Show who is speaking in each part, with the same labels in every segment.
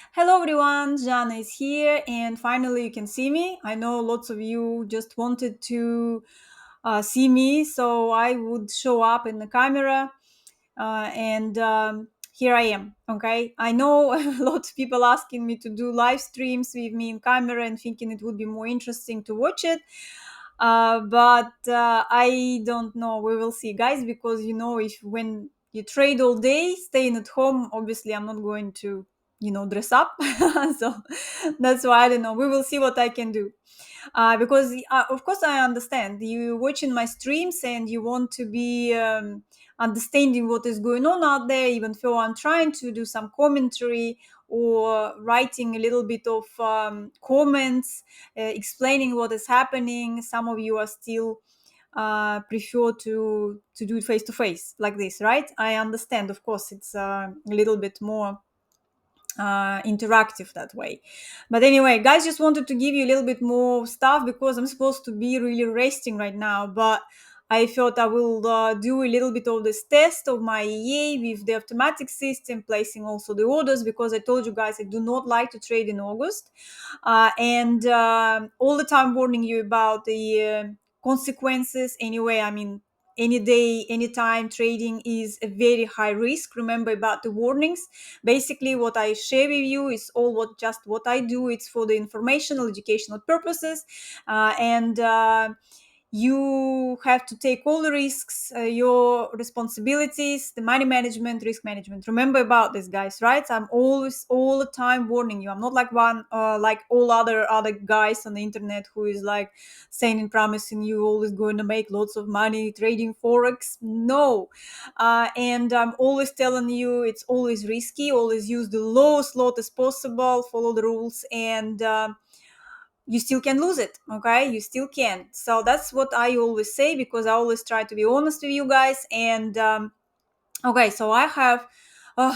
Speaker 1: Hello everyone, Janna is here, and finally you can see me. I know lots of you just wanted to see me, so I would show up in the camera, and here I am. Okay, I know a lot of people asking me to do live streams with me in camera and thinking it would be more interesting to watch it. But I don't know. We will see, guys, because if when you trade all day, staying at home, obviously I'm not going to, dress up. So that's why I don't know. We will see what I can do. Because of course I understand you watching my streams and you want to be understanding what is going on out there, even though I'm trying to do some commentary or writing a little bit of comments, explaining what is happening. Some of you are still prefer to do it face to face like this, right? I understand. Of course, it's a little bit more interactive that way. But anyway, guys, just wanted to give you a little bit more stuff because I'm supposed to be really resting right now, but I thought I will do a little bit of this test of my EA with the automatic system, placing also the orders, because I told you guys I do not like to trade in August, and all the time warning you about the consequences. Anyway, I mean, any day, anytime trading is a very high risk. Remember about the warnings. Basically, what I share with you is all what I do. It's for the informational, educational purposes, and you have to take all the risks, your responsibilities, the money management, risk management. Remember about this, guys, right? I'm always all the time warning you. I'm not like one like all other guys on the internet who is like saying and promising you always going to make lots of money trading Forex. No. And I'm always telling you it's always risky. Always use the lowest lot as possible, follow the rules, and you still can lose it. Okay, you still can. So that's what I always say, because I always try to be honest with you guys. And okay, so I have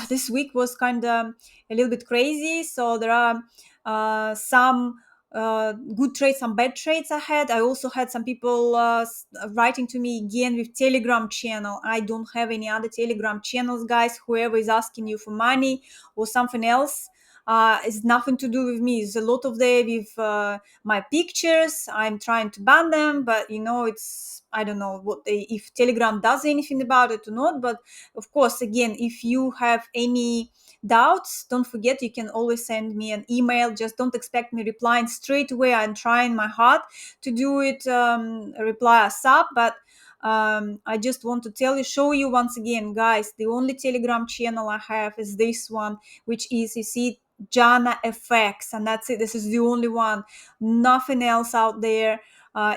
Speaker 1: this week was kind of a little bit crazy. So there are some good trades, some bad trades I had. I also had some people writing to me again with Telegram channel. I don't have any other Telegram channels, guys. Whoever is asking you for money or something else, it's nothing to do with me. It's a lot of them with my pictures. I'm trying to ban them, but it's, I don't know what they, if Telegram does anything about it or not. But of course, again, if you have any doubts, don't forget you can always send me an email. Just don't expect me replying straight away. I'm trying my hard to do it, reply ASAP, but I just want to show you once again, guys, the only Telegram channel I have is this one, which is, you see, JannaFX, and that's it. This is the only one. Nothing else out there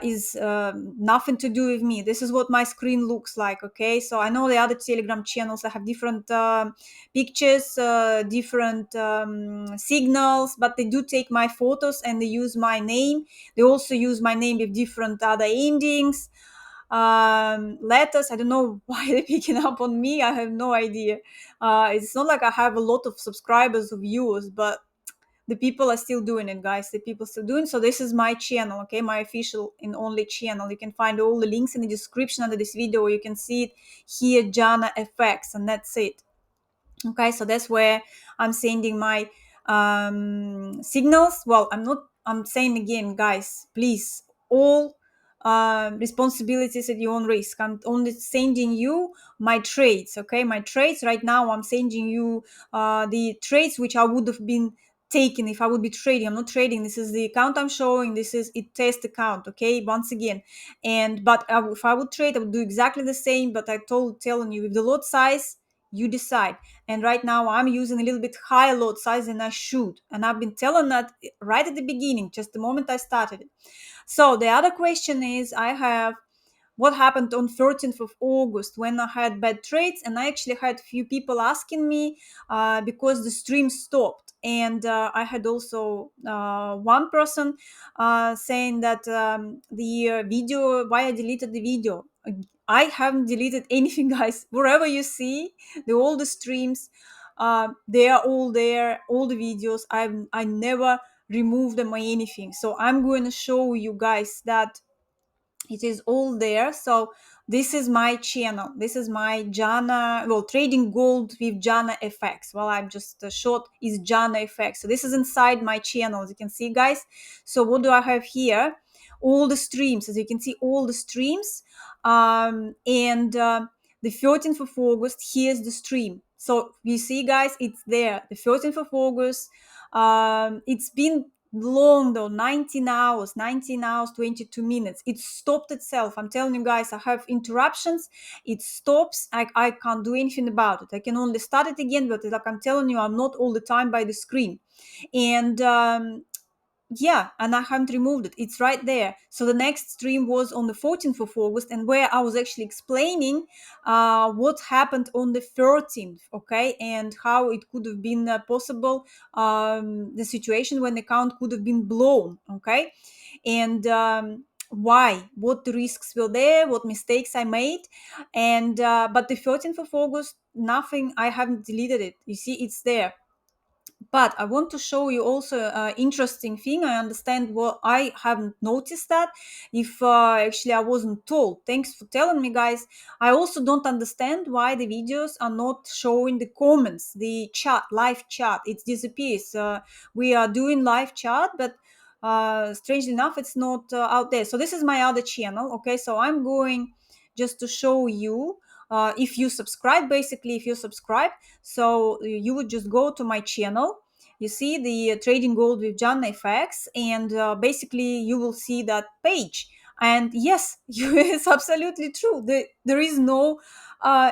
Speaker 1: is nothing to do with me. This is what my screen looks like. Okay, so I know the other Telegram channels that have different pictures, different signals, but they do take my photos and they use my name. They also use my name with different other endings, letters. I don't know why they're picking up on me. I have no idea. It's not like I have a lot of subscribers or viewers, but the people are still doing it, guys. The people still doing. So this is my channel, okay, my official and only channel. You can find all the links in the description under this video. You can see it here, JannaFX, and that's it. Okay, so that's where I'm sending my signals. Well, I'm saying again, guys, please, all responsibilities at your own risk. I'm only sending you my trades. Okay, my trades right now. I'm sending you the trades which I would have been taken if I would be trading. I'm not trading. This is the account I'm showing. This is it test account. Okay, once again. And but if I would trade, I would do exactly the same. But telling you, with the lot size, you decide. And right now I'm using a little bit higher lot size than I should, and I've been telling that right at the beginning, just the moment I started it. So the other question is, I have what happened on 13th of August when I had bad trades, and I actually had a few people asking me because the stream stopped. And I had also one person saying that the video, why I deleted the video. I haven't deleted anything, guys. Wherever you see all the streams, they are all there, all the videos. I never removed them or anything. So I'm going to show you guys that it is all there. So this is my channel. This is my Janna, well, trading gold with JannaFX. Well, I'm just short is JannaFX. So this is inside my channel, as you can see, guys. So what do I have here? All the streams, as you can see, all the streams. And the 13th of August, here's the stream. So you see, guys, it's there. The 13th of August. It's been long though, 19 hours 22 minutes. It stopped itself. I'm telling you guys, I have interruptions. It stops. I can't do anything about it. I can only start it again, but like I'm telling you, I'm not all the time by the screen. And yeah, and I haven't removed it. It's right there. So the next stream was on the 14th of August, and where I was actually explaining what happened on the 13th, okay, and how it could have been possible, the situation when the account could have been blown, okay, and why, what the risks were there, what mistakes I made, and but the 13th of August, nothing. I haven't deleted it. You see, it's there. But I want to show you also an interesting thing. I understand what I haven't noticed that if actually I wasn't told. Thanks for telling me, guys. I also don't understand why the videos are not showing the comments, the chat, live chat. It disappears. We are doing live chat, but strangely enough, it's not out there. So this is my other channel. Okay, so I'm going just to show you. If you subscribe, basically, if you subscribe, so you would just go to my channel. You see the trading gold with JannaFX, and basically you will see that page. And yes, it's absolutely true. There is no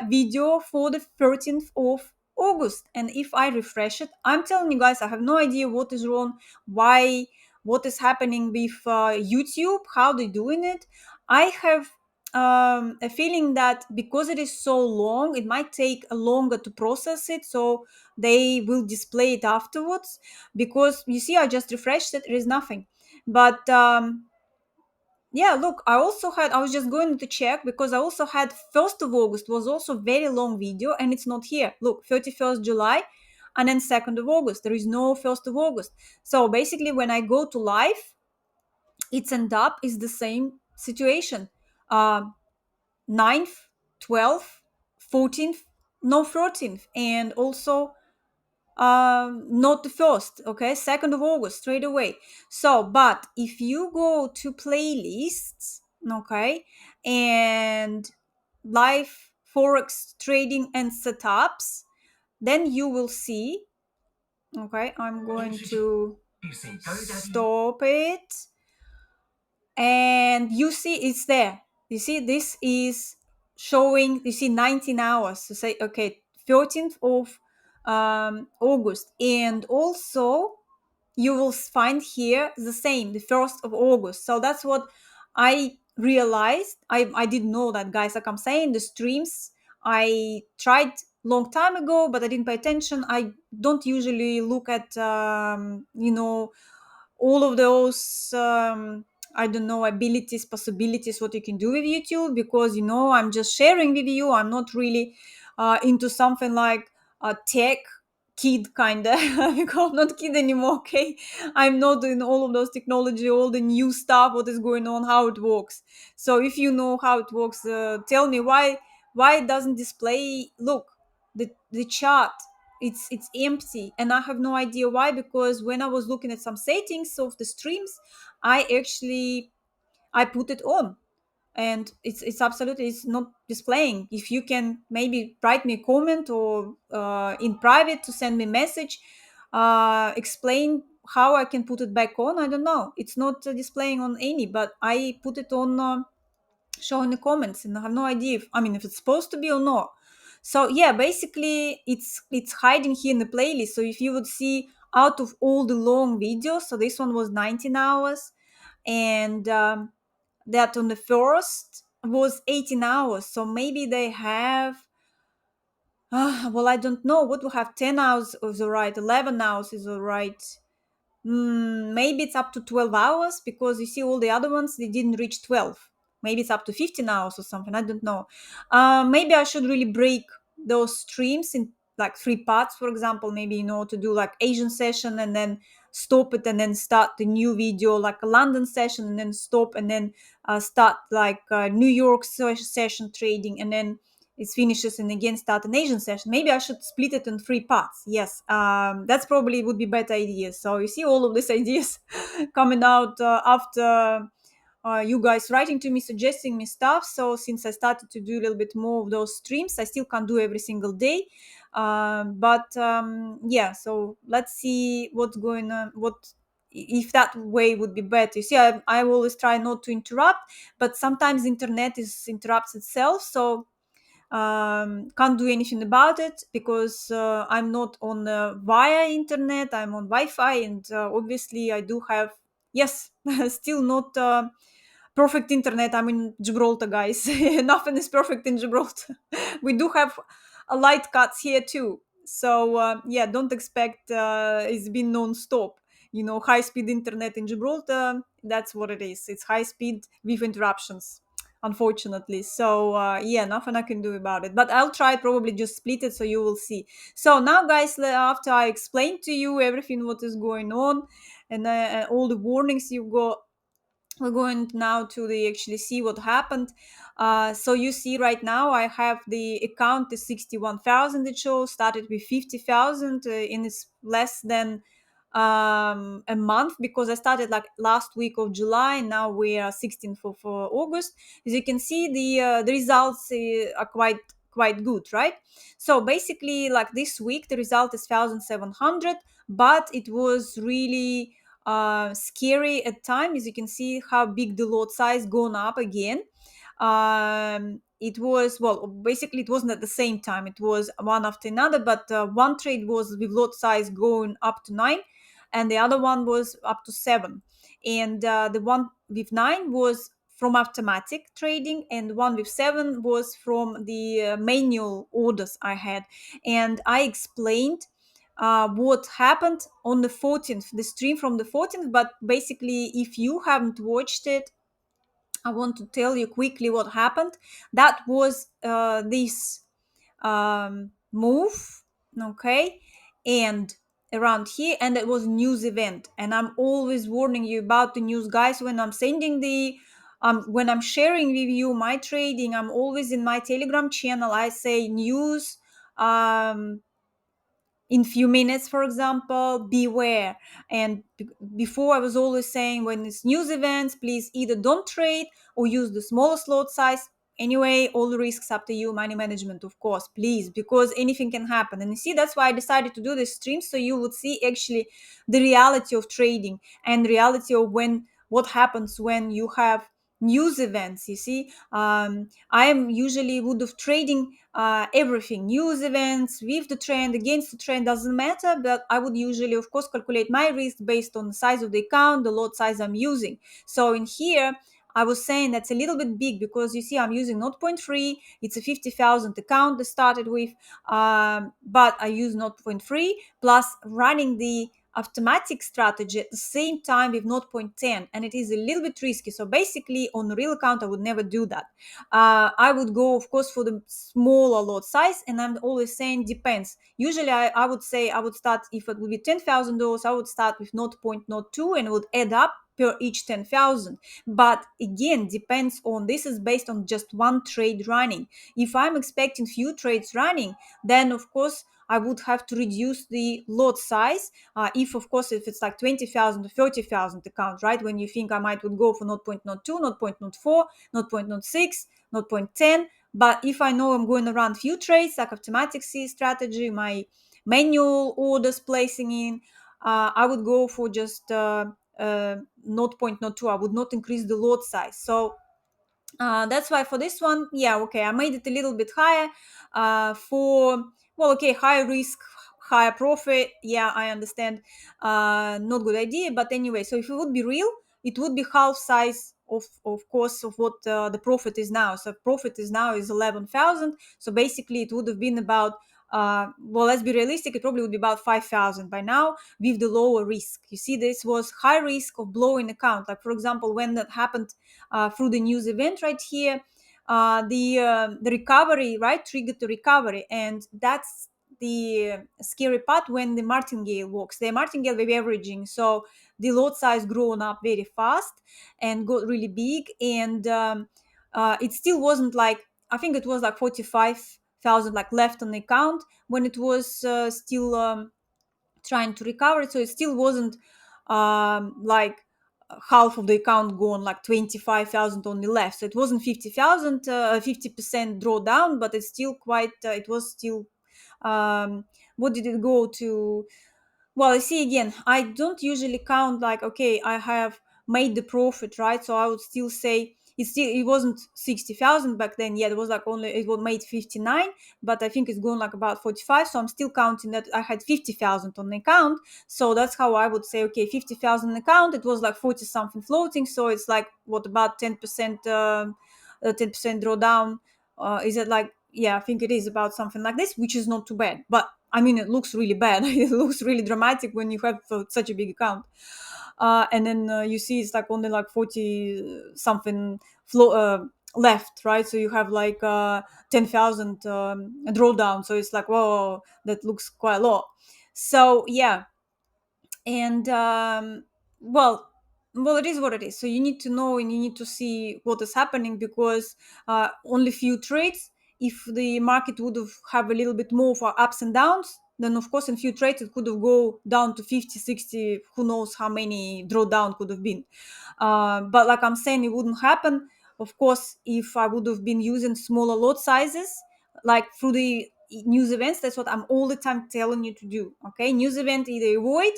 Speaker 1: video for the 13th of August. And if I refresh it, I'm telling you guys, I have no idea what is wrong, why, what is happening with YouTube, how they're doing it. I have a feeling that because it is so long, it might take longer to process it. So they will display it afterwards, because you see, I just refreshed it, there is nothing. But yeah, look, I was just going to check, because I also had 1st of August was also very long video, and it's not here. Look, 31st July, and then 2nd of August. There is no 1st of August. So basically, when I go to live, it's end up is the same situation. 9th, 12th, 14th, no 13th, and also not the 1st, okay, 2nd of August straight away. So but if you go to playlists, okay, and live forex trading and setups, then you will see, okay, I'm going to stop it, and you see it's there. You see, this is showing, you see, 19 hours to say, okay, 13th of August. And also you will find here the same, the 1st of August. So that's what I realized. I didn't know that, guys. Like I'm saying, the streams I tried long time ago, but I didn't pay attention. I don't usually look at all of those I don't know, abilities, possibilities, what you can do with YouTube, because I'm just sharing with you. I'm not really into something like a tech kid kind of because I'm not kid anymore. Okay, I'm not doing all of those technology, all the new stuff, what is going on, how it works. So if you know how it works, tell me why it doesn't display. Look, the chart, it's empty, and I have no idea why, because when I was looking at some settings of the streams, I put it on, and it's absolutely, it's not displaying. If you can maybe write me a comment, or in private to send me a message, explain how I can put it back on. I don't know, it's not displaying on any, but I put it on, show in the comments, and I have no idea if it's supposed to be or not. So yeah, basically it's hiding here in the playlist. So if you would see, out of all the long videos, so this one was 19 hours, and that on the first was 18 hours. So maybe they have, well, I don't know what will have. 10 hours is all right, 11 hours is all right. Maybe it's up to 12 hours, because you see, all the other ones, they didn't reach 12. Maybe it's up to 15 hours or something. I don't know. Maybe I should really break those streams in like 3 parts, for example. Maybe, to do like Asian session, and then stop it and then start the new video, like a London session, and then stop, and then start like New York session trading, and then it finishes and again start an Asian session. Maybe I should split it in three parts. Yes, that's probably would be better ideas. So you see all of these ideas coming out after you guys writing to me, suggesting me stuff. So since I started to do a little bit more of those streams, I still can't do every single day. But yeah, so let's see what's going on. What if that way would be better? You see, I always try not to interrupt, but sometimes internet is interrupts itself. So can't do anything about it because I'm not on via internet. I'm on Wi-Fi, and obviously I do have, yes, still not perfect internet. I'm in Gibraltar, guys. Nothing is perfect in Gibraltar. We do have a light cuts here too. So yeah, don't expect it's been non-stop. You know, high speed internet in Gibraltar, that's what it is. It's high speed with interruptions, unfortunately. So yeah, nothing I can do about it, but I'll try probably just split it so you will see. So now, guys, after I explained to you everything what is going on, and all the warnings you got, we're going now to the actually see what happened. So you see right now I have the account is 61,000. It shows started with 50,000 and it's less than a month, because I started like last week of July, and now we are 16th of August. As you can see, the results are quite good, right? So basically, like this week the result is 1,700, but it was really scary at times. As you can see how big the lot size gone up again. It was, well, basically it wasn't at the same time, it was one after another, but one trade was with lot size going up to 9, and the other one was up to 7, and the one with 9 was from automatic trading, and the one with 7 was from the manual orders I had. And I explained what happened on the 14th, the stream from the 14th. But basically, if you haven't watched it, I want to tell you quickly what happened. That was this move, okay, and around here, and it was news event. And I'm always warning you about the news, guys, when I'm sending the when I'm sharing with you my trading. I'm always in my Telegram channel, I say news in few minutes, for example, beware. And before I was always saying, when it's news events, please either don't trade or use the smallest lot size. Anyway, all the risks up to you, money management, of course, please, because anything can happen. And you see, that's why I decided to do this stream, so you would see actually the reality of trading and reality of when what happens when you have news events. You see, I am usually would of trading everything, news events, with the trend, against the trend, doesn't matter. But I would usually, of course, calculate my risk based on the size of the account, the lot size I'm using. So in here, I was saying that's a little bit big, because you see I'm using zero point 0.3. It's a 50,000 account to started with, but I use zero point 0.3 plus running the automatic strategy at the same time with zero point 0.10, and it is a little bit risky. So basically, on the real account, I would never do that. I would go, of course, for the smaller lot size, and I'm always saying depends. Usually, I would say I would start, if it would be $10,000, I would start with 0.02 and it would add up per each 10,000. But again, depends on, this is based on just one trade running. If I'm expecting few trades running, then of course I would have to reduce the lot size. If of course, if it's like 20,000 to 30,000 account, right? When you think I might would go for 0.02, 0.04, 0.06, 0.10. But if I know I'm going to run few trades like automatic C strategy, my manual orders placing in, I would go for just 0.02. I would not increase the lot size. So that's why for this one, yeah, okay, I made it a little bit higher for, well, okay, higher risk, higher profit. Yeah, I understand. Not good idea, but anyway, so if it would be real, it would be half size of course of what the profit is now. So profit is now is 11,000. So basically it would have been about well, let's be realistic, it probably would be about 5,000 by now with the lower risk. You see, this was high risk of blowing account. Like for example, when that happened through the news event right here, the recovery, right, triggered the recovery, and that's the scary part when the martingale works. The martingale will be averaging, so the lot size grown up very fast and got really big, and it still wasn't like, I think it was like 45,000 like left on the account when it was still trying to recover it. So it still wasn't like half of the account gone, like 25,000 only left. So it wasn't 50,000, 50% drawdown, but it's still quite, it was still, what did it go to? Well, I see, again, I don't usually count like, okay, I have made the profit, right? So I would still say it wasn't 60,000 back then. Yeah, it was like only, it was made 59, but I think it's gone like about 45. So I'm still counting that I had 50,000 on the account. So that's how I would say, okay, 50,000 account, it was like 40 something floating. So it's like, what, about 10%, 10% drawdown. Is it like, yeah, I think it is about something like this, which is not too bad. But I mean, it looks really bad. It looks really dramatic when you have such a big account. And then you see it's like only like 40 something left, right? So you have like 10,000 drawdown. So it's like, whoa, that looks quite a lot. So yeah, and well, well, it is what it is. So you need to know and you need to see what is happening, because only few trades, if the market would have a little bit more for ups and downs, then of course in few trades it could have go down to 50, 60, who knows how many drawdown could have been. But like I'm saying, it wouldn't happen, of course, if I would have been using smaller lot sizes, like through the news events. That's what I'm all the time telling you to do. Okay, news event, either avoid,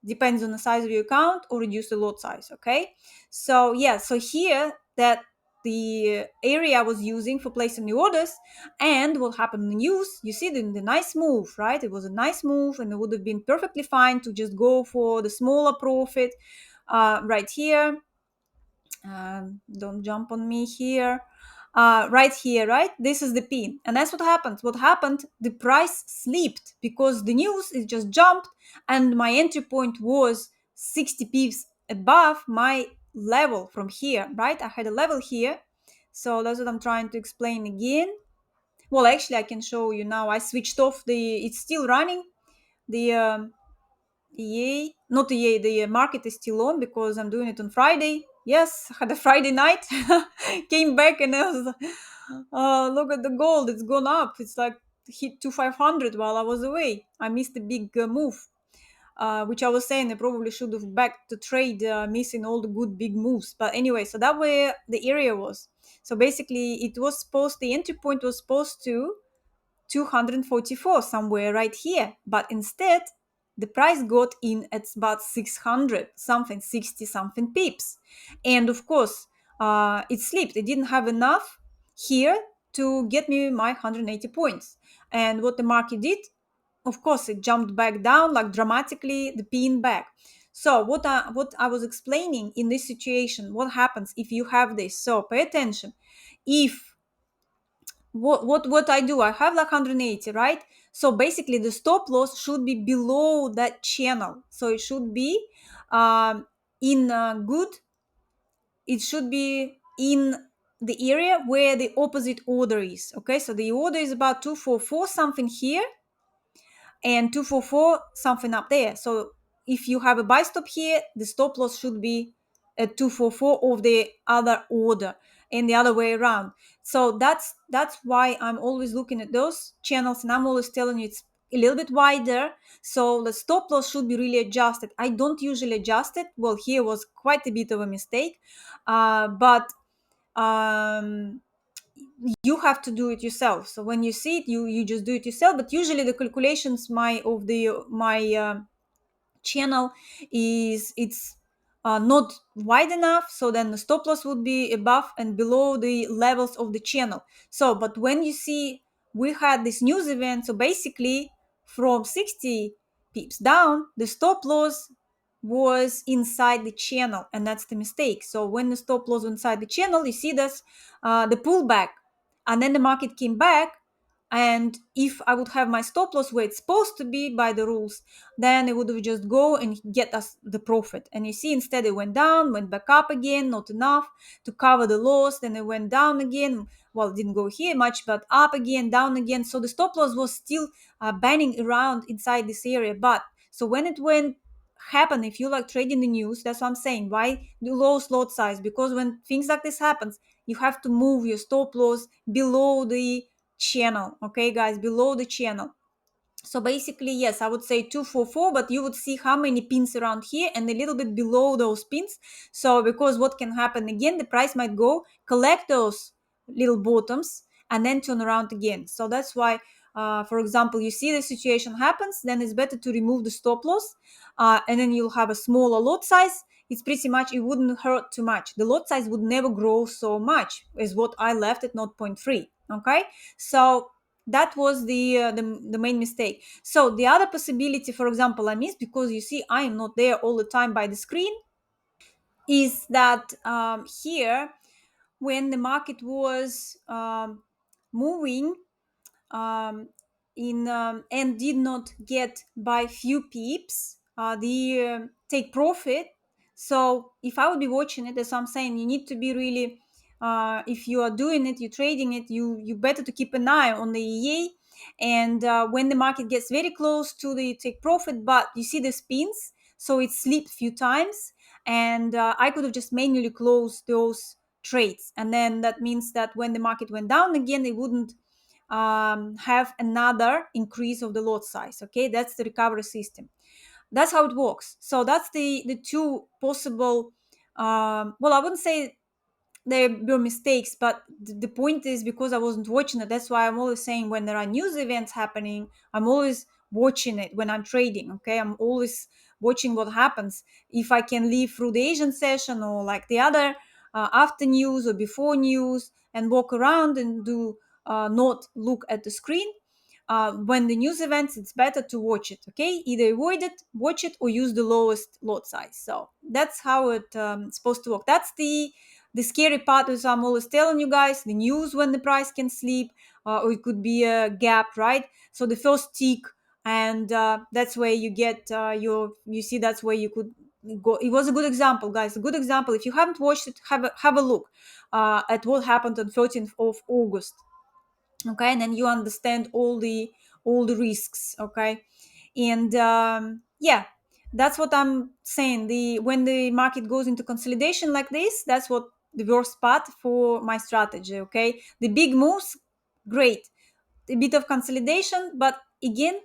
Speaker 1: depends on the size of your account, or reduce the lot size. Okay, so yeah, so here that the area I was using for placing the orders, and what happened in the news, you see the nice move, right? It was a nice move, and it would have been perfectly fine to just go for the smaller profit right here. Don't jump on me here. Right here, right? This is the pin. And that's what happened. What happened? The price slipped because the news is just jumped, and my entry point was 60 pips above my level from here, right? I had a level here. So that's what I'm trying to explain again. Well, actually, I can show you now. I switched off it's still running. The EA, not EA, the market is still on because I'm doing it on Friday. Yes, I had a Friday night, came back, and I was, look at the gold, it's gone up. It's like hit to 500 while I was away. I missed a big move, which I was saying I probably should have backed the trade, missing all the good big moves. But anyway, so that way the area was. So basically, the entry point was supposed to 244 somewhere right here, but instead the price got in at about 600 something, 60 something pips, and of course it slipped. It didn't have enough here to get me my 180 points. And what the market did, of course, it jumped back down like dramatically, the pin back. So what I was explaining in this situation, what happens if you have this. So pay attention. If what I do, I have like 180, right? So basically the stop loss should be below that channel. So it should be in good, it should be in the area where the opposite order is. Okay, so the order is about 244 something here, and 244 something up there. So if you have a buy stop here, the stop loss should be at 244 of the other order, and the other way around. So that's why I'm always looking at those channels, and I'm always telling you it's a little bit wider, so the stop loss should be really adjusted. I don't usually adjust it. Well, here was quite a bit of a mistake, but you have to do it yourself. So when you see it, you just do it yourself. But usually the calculations my channel is, it's not wide enough, so then the stop loss would be above and below the levels of the channel. So but when you see, we had this news event, so basically from 60 pips down, the stop loss was inside the channel, and that's the mistake. So when the stop loss inside the channel, you see this the pullback, and then the market came back And if I would have my stop loss where it's supposed to be by the rules, then it would have just go and get us the profit. And you see, instead it went down, went back up again, not enough to cover the loss. Then it went down again. Well, it didn't go here much, but up again, down again. So the stop loss was still banging around inside this area. But so when it went happen, if you like trading the news, that's what I'm saying, why the low lot size, because when things like this happens, you have to move your stop loss below the channel. Okay, guys, below the channel. So basically, yes, I would say 244, but you would see how many pins around here and a little bit below those pins. So because what can happen again, the price might go collect those little bottoms and then turn around again. So that's why, for example, you see the situation happens, then it's better to remove the stop loss, and then you'll have a smaller lot size. It's pretty much, it wouldn't hurt too much. The lot size would never grow so much as what I left at 0.3. Okay, so that was the main mistake. So the other possibility, for example, I missed, because you see I am not there all the time by the screen, is that here, when the market was moving um, in and did not get by few pips the take profit. So if I would be watching it, as I'm saying, you need to be really, if you are doing it, you're trading it, you better to keep an eye on the EA. And when the market gets very close to the take profit, but you see the spins, so it slipped few times, and I could have just manually closed those trades, and then that means that when the market went down again, they wouldn't have another increase of the lot size. Okay, that's the recovery system. That's how it works. So that's the two possible, well, I wouldn't say there were mistakes, but the point is, because I wasn't watching it, that's why I'm always saying, when there are news events happening, I'm always watching it when I'm trading. Okay, I'm always watching what happens. If I can leave through the Asian session, or like the other after news or before news, and walk around and do not look at the screen, when the news events, it's better to watch it. Okay, either avoid it, watch it, or use the lowest lot size. So that's how it supposed to work. That's the scary part is, I'm always telling you guys, the news, when the price can sleep, or it could be a gap, right? So the first tick, and that's where you get you see, that's where you could go. It was a good example, guys, a good example. If you haven't watched it, have a look at what happened on 13th of August. Okay, and then you understand all the risks. Okay, and yeah, that's what I'm saying. The When the market goes into consolidation like this, that's what the worst part for my strategy. Okay, the big moves, great, a bit of consolidation, but again,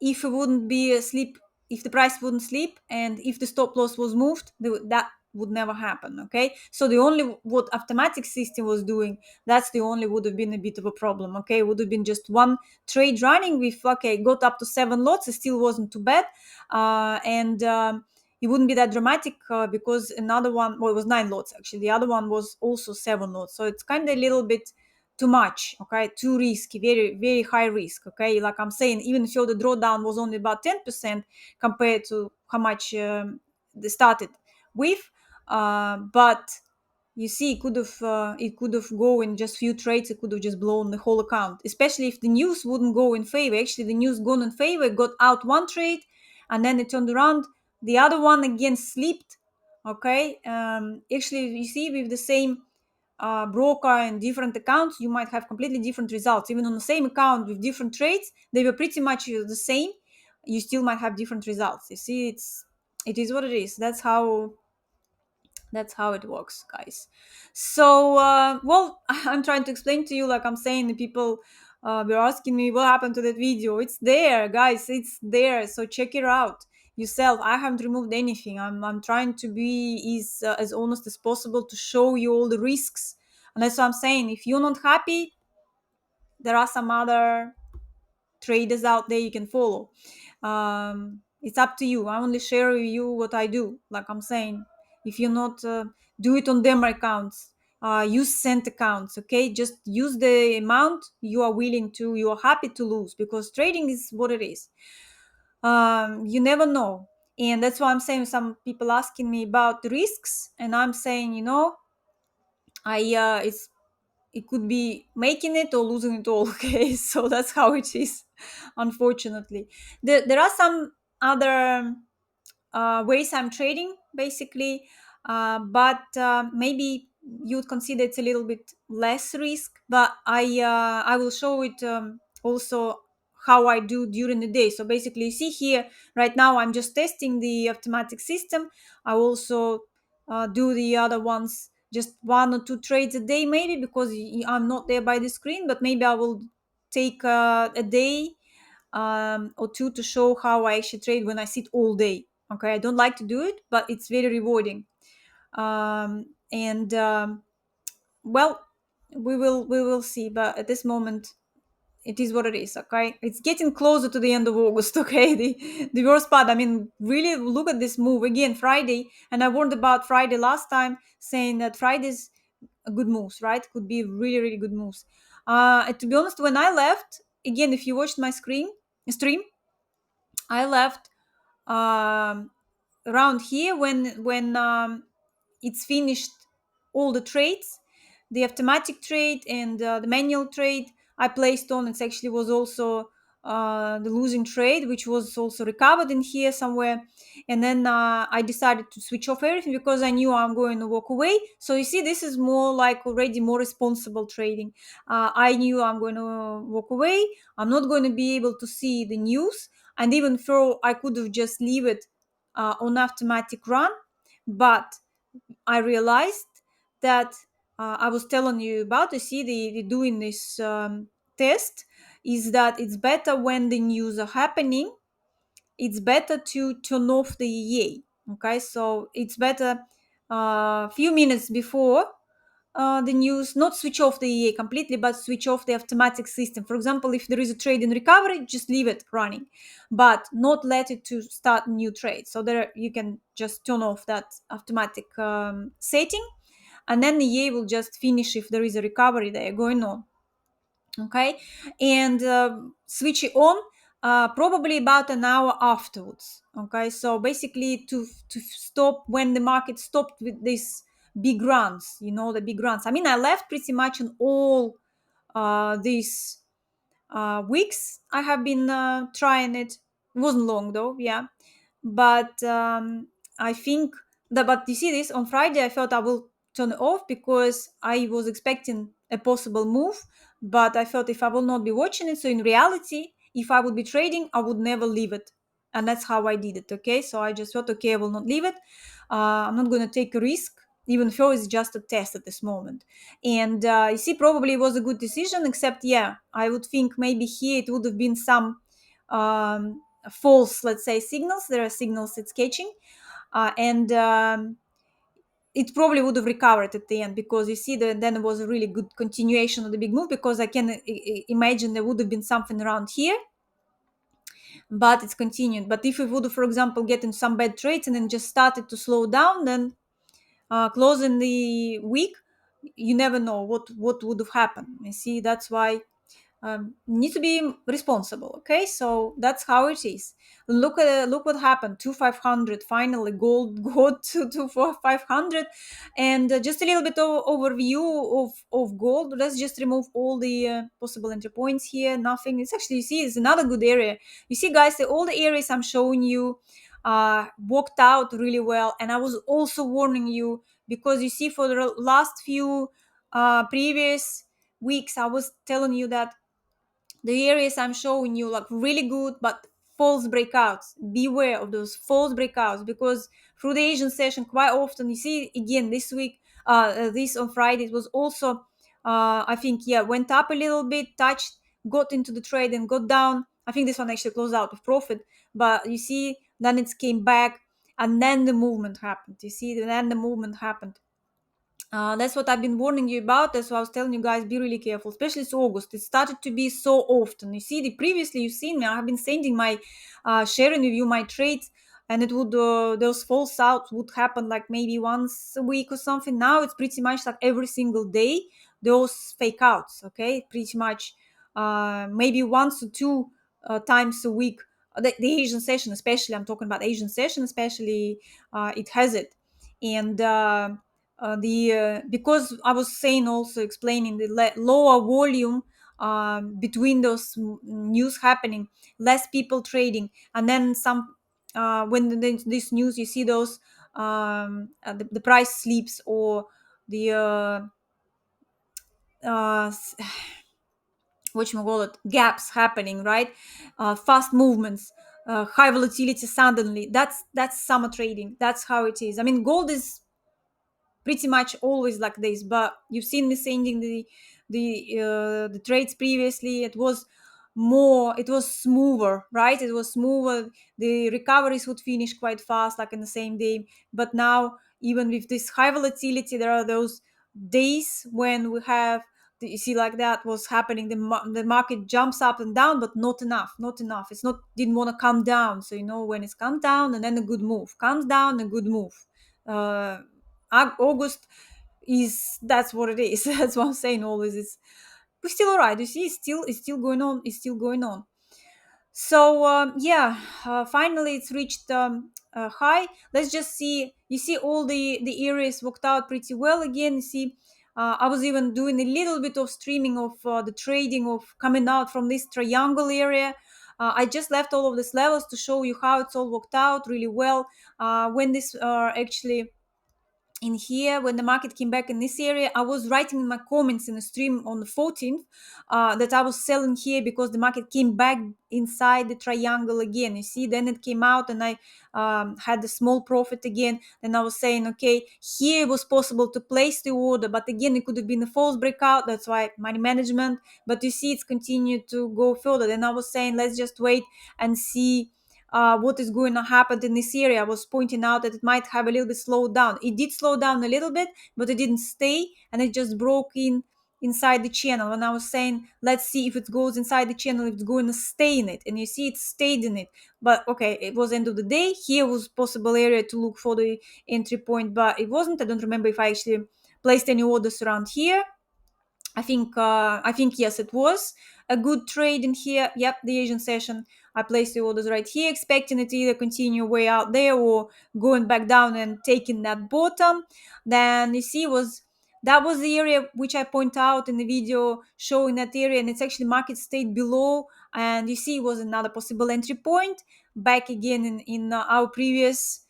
Speaker 1: if it wouldn't be a sleep, if the price wouldn't sleep, and if the stop loss was moved, that would never happen. Okay, so the only what automatic system was doing, that's the only would have been a bit of a problem. Okay, it would have been just one trade running with, okay, got up to 7 lots, it still wasn't too bad, and it wouldn't be that dramatic, because another one, well, it was 9 lots actually, the other one was also 7 lots, so it's kind of a little bit too much. Okay, too risky, very very high risk. Okay, like I'm saying, even though the drawdown was only about 10% compared to how much they started with, but you see, it could have go in just few trades, it could have just blown the whole account, especially if the news wouldn't go in favor. Actually, the news gone in favor, got out one trade, and then it turned around, the other one again slipped. Okay, actually, you see, with the same broker and different accounts, you might have completely different results. Even on the same account with different trades, they were pretty much the same, you still might have different results. You see, it is what it is. That's how it works, guys. So well, I'm trying to explain to you, like I'm saying, the people were asking me what happened to that video. It's there, guys, it's there, so check it out yourself. I haven't removed anything. I'm trying to be as honest as possible to show you all the risks. And that's what I'm saying, if you're not happy, there are some other traders out there you can follow. It's up to you. I only share with you what I do. Like I'm saying, if you're not, do it on demo accounts. Use cent accounts. Okay, just use the amount you are willing to, you are happy to lose, because trading is what it is. You never know, and that's why I'm saying, some people asking me about the risks, and I'm saying, I it's it could be making it or losing it all. Okay, so that's how it is, unfortunately. There are some other ways I'm trading, basically, but maybe you'd consider it's a little bit less risk. But I will show it also how I do during the day. So basically, you see here right now I'm just testing the automatic system. I also do the other ones, just one or two trades a day, maybe, because I'm not there by the screen. But maybe I will take a day or two to show how I actually trade when I sit all day. Okay, I don't like to do it, but it's very rewarding. And well, we will see. But at this moment, it is what it is. Okay, it's getting closer to the end of August. Okay, the worst part. I mean, really look at this move again, Friday, and I warned about Friday last time, saying that Fridays good moves, right? Could be really really good moves. And to be honest, when I left, again, if you watched my stream, I left um, around here when it's finished all the trades, the automatic trade and the manual trade I placed on. It actually was also the losing trade, which was also recovered in here somewhere. And then I decided to switch off everything because I knew I'm going to walk away. So you see, this is more like already more responsible trading. I knew I'm going to walk away. I'm not going to be able to see the news. And even though I could have just leave it on automatic run, but I realized that I was telling you about, to see the doing this test, is that it's better when the news are happening. It's better to turn off the EA. Okay, so it's better a few minutes before the news, not switch off the EA completely, but switch off the automatic system. For example, if there is a trade in recovery, just leave it running, but not let it to start new trade. So there you can just turn off that automatic setting, and then the EA will just finish if there is a recovery there going on. Okay, and switch it on probably about an hour afterwards. Okay, so basically to stop when the market stopped with this big runs, the big runs. I mean, I left pretty much in all these weeks I have been trying it. It wasn't long though, yeah. But I think that, but you see this on Friday, I thought I will turn it off because I was expecting a possible move. But I thought if I will not be watching it, so in reality, if I would be trading, I would never leave it. And that's how I did it. Okay, so I just thought, okay, I will not leave it. I'm not going to take a risk, even though it's just a test at this moment. And you see, probably it was a good decision, except, yeah, I would think maybe here it would have been some false, let's say, signals. There are signals it's catching. And it probably would have recovered at the end, because you see that then it was a really good continuation of the big move, because I can imagine there would have been something around here, but it's continued. But if it would have, for example, gotten some bad trades and then just started to slow down, then closing the week, you never know what would have happened. You see, that's why need to be responsible. Okay, so that's how it is. Look what happened. 2500 finally, gold got to 500. And just a little bit of overview of gold. Let's just remove all the possible entry points here. Nothing. It's actually, you see, it's another good area. You see, guys, all the areas I'm showing you worked out really well. And I was also warning you, because you see, for the last few previous weeks, I was telling you that the areas I'm showing you look really good, but false breakouts. Beware of those false breakouts, because through the Asian session, quite often you see again this week, this on Friday, it was also, I think, yeah, went up a little bit, touched, got into the trade and got down. I think this one actually closed out with profit, but you see, then it came back, and then the movement happened. You see, then the movement happened. That's what I've been warning you about. That's why I was telling you guys, be really careful, especially it's August. It started to be so often. You see, previously you've seen me. I have been sending my sharing with you my trades, and it would those false outs would happen like maybe once a week or something. Now it's pretty much like every single day those fake outs. Okay, pretty much maybe once or two times a week. The Asian session, especially, I'm talking about Asian session, especially, it has it. And the because I was saying, also explaining the lower volume between those news happening, less people trading, and then some when this news, you see those the price sleeps, or the uh, what you call it, gaps happening, right? Fast movements, high volatility suddenly. That's summer trading. That's how it is. I mean, gold is pretty much always like this, but you've seen me sending the trades previously. It was more, it was smoother, right? It was smoother. The recoveries would finish quite fast, like in the same day. But now, even with this high volatility, there are those days when we have you see, like that was happening. The market jumps up and down, but not enough, not enough. It's not, didn't want to come down. So when it's come down, and then a good move comes down, a good move. uh August is, that's what it is. That's what I'm saying always. It's, we're still all right. You see, it's still going on. It's still going on. So yeah, finally it's reached high. Let's just see. You see, all the areas worked out pretty well again. You see, I was even doing a little bit of streaming of the trading of coming out from this triangle area. I just left all of these levels to show you how it's all worked out really well. When this actually in here, when the market came back in this area, I was writing in my comments in the stream on the 14th that I was selling here because the market came back inside the triangle again. You see, then it came out, and I had a small profit again. Then I was saying, okay, here it was possible to place the order, but again, it could have been a false breakout. That's why money management. But you see, it's continued to go further. Then I was saying, let's just wait and see what is going to happen in this area. I was pointing out that it might have a little bit slowed down. It did slow down a little bit, but it didn't stay, and it just broke inside the channel. And I was saying, let's see if it goes inside the channel, if it's going to stay in it. And you see, it stayed in it. But okay, it was end of the day. Here was possible area to look for the entry point, but it wasn't. I don't remember if I actually placed any orders around here. I think yes, it was a good trade in here. Yep, the Asian session. I placed the orders right here, expecting it to either continue way out there or going back down and taking that bottom. Then you see, that was the area which I point out in the video showing that area, and it's actually market stayed below, and you see it was another possible entry point back again in our previous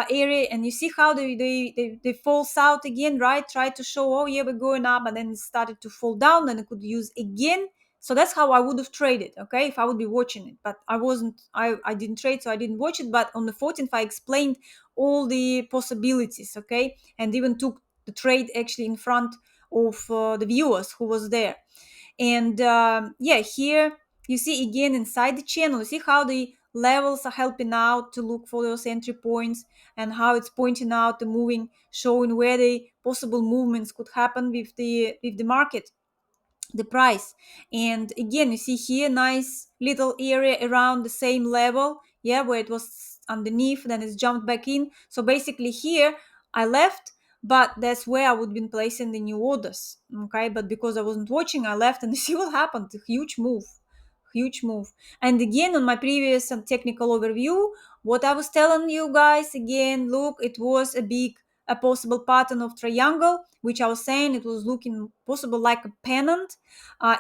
Speaker 1: area. And you see how they falls out again, right? Try to show, oh yeah, we're going up, and then it started to fall down, and it could use again. So that's how I would have traded, okay, if I would be watching it. But I wasn't, I didn't trade, so I didn't watch it. But on the 14th, I explained all the possibilities, okay, and even took the trade actually in front of the viewers who was there. And yeah, here you see again inside the channel, you see how the levels are helping out to look for those entry points, and how it's pointing out the moving, showing where the possible movements could happen with the market, the price. And again, you see here nice little area around the same level, yeah, where it was underneath, then it's jumped back in. So basically here I left, but that's where I would been placing the new orders, okay, but because I wasn't watching, I left, and you see what happened, a huge move, huge move. And again, on my previous technical overview, what I was telling you guys, again, look, it was a possible pattern of triangle, which I was saying it was looking possible like a pennant.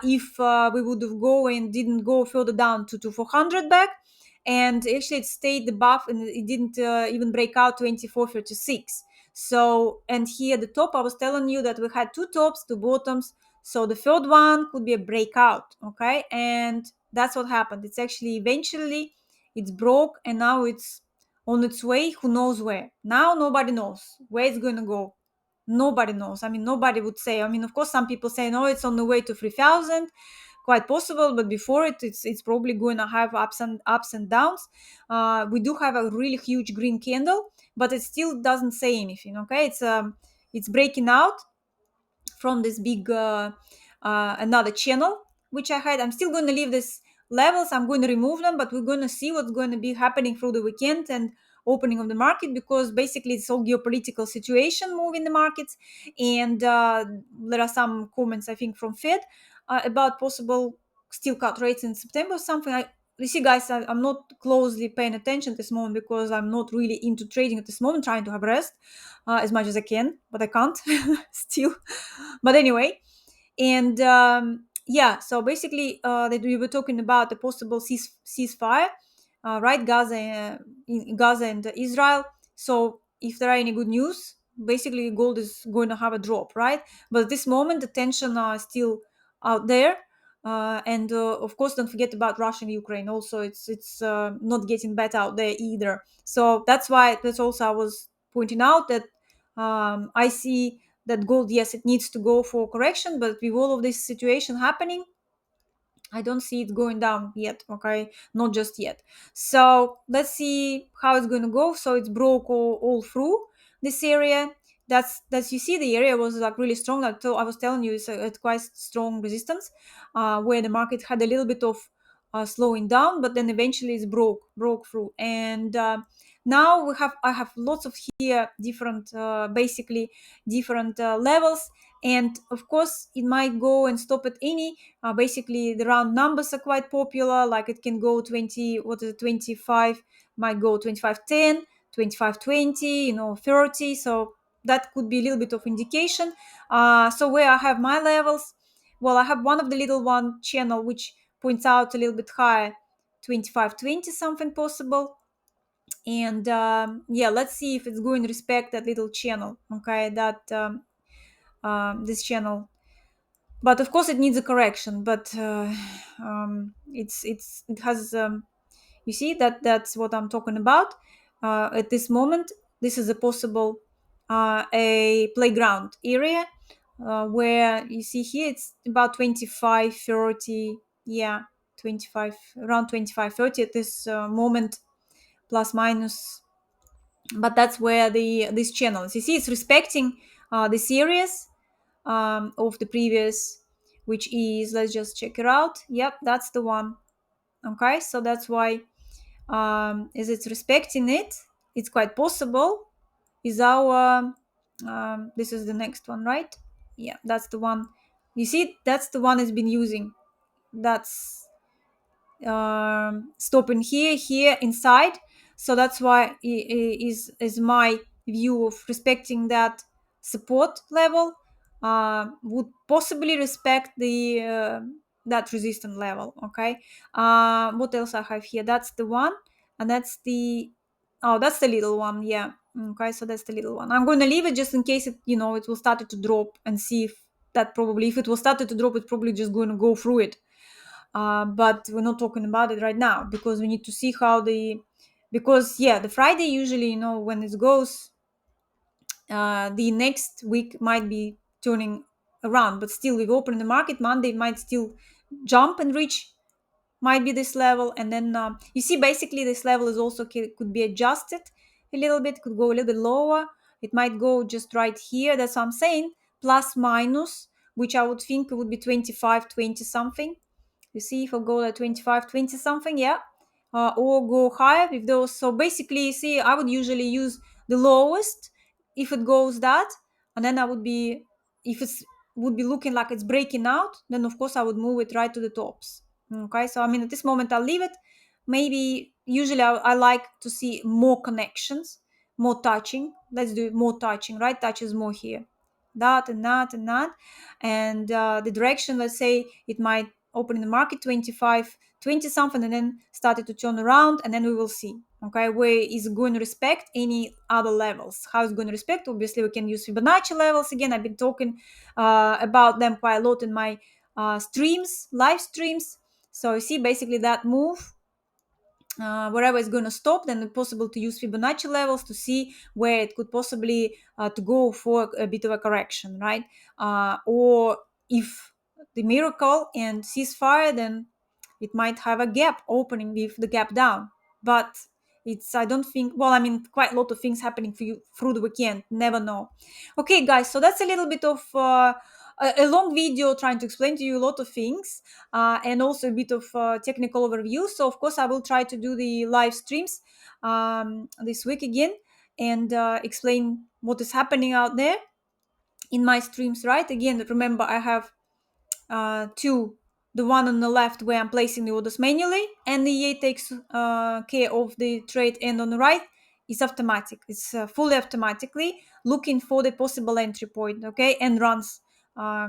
Speaker 1: If we would have go and didn't go further down to 400 back, and actually it stayed above, and it didn't even break out 24.36. So, and here at the top, I was telling you that we had two tops, two bottoms. So the third one could be a breakout, okay? And that's what happened. It's actually eventually it's broke, and now it's on its way, who knows where. Now nobody knows where it's going to go. Nobody knows. I mean, nobody would say. I mean, of course, some people say, no, it's on the way to 3,000. Quite possible, but before it's probably going to have ups and downs. We do have a really huge green candle, but it still doesn't say anything. Okay, it's breaking out from this big another channel which I had. I'm still going to leave these levels. I'm going to remove them, but we're going to see what's going to be happening through the weekend and opening of the market, because basically it's all geopolitical situation moving the markets. And there are some comments, I think, from Fed about possible still cut rates in September or something. you see, guys, I'm not closely paying attention at this moment because I'm not really into trading at this moment, trying to have rest as much as I can, but I can't still. But anyway, and yeah, so basically, that we were talking about the possible ceasefire, right? In Gaza and Israel. So if there are any good news, basically gold is going to have a drop, right? But at this moment, the tension are still out there. And of course, don't forget about Russia and Ukraine. Also, it's not getting better out there either. So that's also I was pointing out that I see that gold, yes, it needs to go for correction, but with all of this situation happening, I don't see it going down yet, okay? Not just yet. So let's see how it's going to go. So it's broke all through this area. That's you see the area was like really strong. I was telling you it's quite strong resistance, where the market had a little bit of slowing down, but then eventually it's broke through. And now I have lots of here different basically different levels, and of course it might go and stop at any basically the round numbers are quite popular, like it can go 20, what is it, 25, might go 25.10, 25.20, 30. So that could be a little bit of indication. So where I have my levels, well, I have one of the little one channel which points out a little bit higher, 25.20 something possible. And yeah, let's see if it's going to respect that little channel, okay, that this channel. But of course it needs a correction, but it has you see that's what I'm talking about. At this moment, this is a possible a playground area, where you see here it's about 25.30, yeah, 25, around 25.30 at this moment, plus minus. But that's where this channel is. You see it's respecting the series of the previous, which is, let's just check it out. Yep, that's the one. Okay, so that's why is it's respecting it, it's quite possible is our this is the next one, right? Yeah, that's the one. You see, that's the one it's been using. That's stopping here inside. So that's why is my view of respecting that support level, would possibly respect the that resistance level. Okay, what else I have here? That's the one, and that's the, oh, that's the little one. Yeah, okay, so that's the little one. I'm going to leave it just in case it will start to drop, and see if that, probably if it will start to drop, it's probably just going to go through it. But we're not talking about it right now because we need to see how because yeah, the Friday usually, when it goes, the next week might be turning around, but still we've opened the market. Monday might still jump and reach, might be this level, and then you see basically this level is also could be adjusted a little bit, could go a little bit lower, it might go just right here. That's what I'm saying, plus minus, which I would think would be 25.20 something. You see, if I go at 25.20 something, yeah, or go higher with those. So basically, you see, I would usually use the lowest if it goes that, and then I would be, if it's would be looking like it's breaking out, then of course I would move it right to the tops. Okay, so I mean, at this moment I'll leave it. Maybe usually I like to see more connections, more touching. Let's do more touching, right? Touches more here, that and that and that, and the direction. Let's say it might open in the market 25.20 something, and then started to turn around, and then we will see, okay, where is going to respect any other levels, how it's going to respect. Obviously we can use Fibonacci levels again. I've been talking about them quite a lot in my live streams. So you see basically that move, wherever it's going to stop, then it's possible to use Fibonacci levels to see where it could possibly to go for a bit of a correction, right? Or if the miracle and ceasefire, then it might have a gap opening with the gap down. But I don't think, well, I mean, quite a lot of things happening for you through the weekend, never know. Okay, guys, so that's a little bit of a long video trying to explain to you a lot of things, and also a bit of technical overview. So of course I will try to do the live streams this week again, and explain what is happening out there, in my streams, right? Again, remember I have two, 2 live streams. One is for the Forex, and the other one is for the Janna. So if you want to join, two the one on the left where I'm placing the orders manually, and the EA takes care of the trade. And on the right is automatic. It's fully automatically looking for the possible entry point, okay, and runs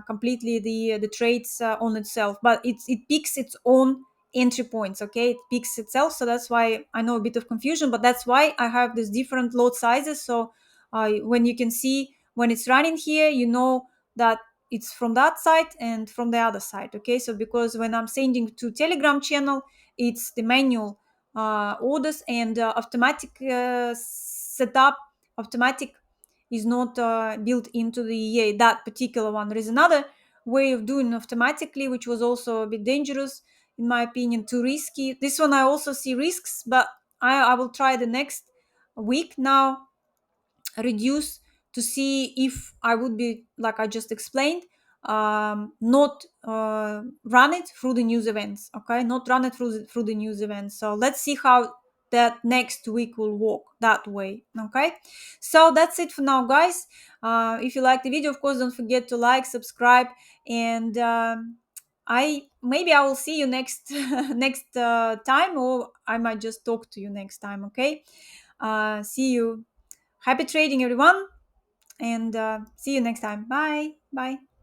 Speaker 1: completely the trades on itself. But it picks its own entry points, okay, it picks itself. So that's why I know a bit of confusion, but that's why I have these different lot sizes. So when you can see when it's running here, you know that it's from that side and from the other side, okay. So because when I'm sending to Telegram channel, it's the manual orders, and automatic setup, automatic is not built into the EA, that particular one. There is another way of doing automatically, which was also a bit dangerous, in my opinion, too risky. This one I also see risks, but I will try the next week now, reduce, to see if I would be, like I just explained, not run it through the news events, okay, not run it through the news events. So let's see how that next week will work that way, okay. So that's it for now, guys. If you like the video, of course, don't forget to like, subscribe, and I will see you next next time, or I might just talk to you next time, okay. See you. Happy trading, everyone, and see you next time. Bye. Bye.